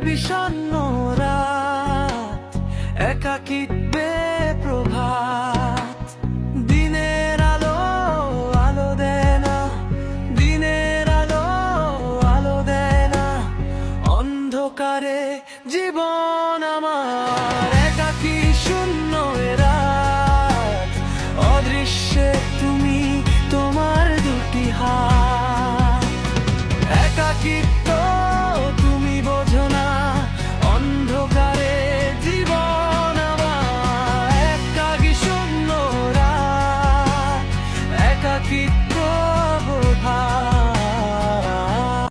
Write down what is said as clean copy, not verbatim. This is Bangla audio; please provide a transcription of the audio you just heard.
বিষণ্ণ রাত, একাকিত্বে প্রভাত। দিনের আলো আলো দেয় না, দিনের আলো আলো দেয় না, অন্ধকারে জীবন আমার। একাকী শূন্য এ রাত, অদৃশ্যে তুমি তোমার দুটি হাত। একাকিত্ব তুমি বোঝো না, অন্ধকারে জীবন আমার। একাকী শূন্য রাত, একাকিত্ব প্রভাত।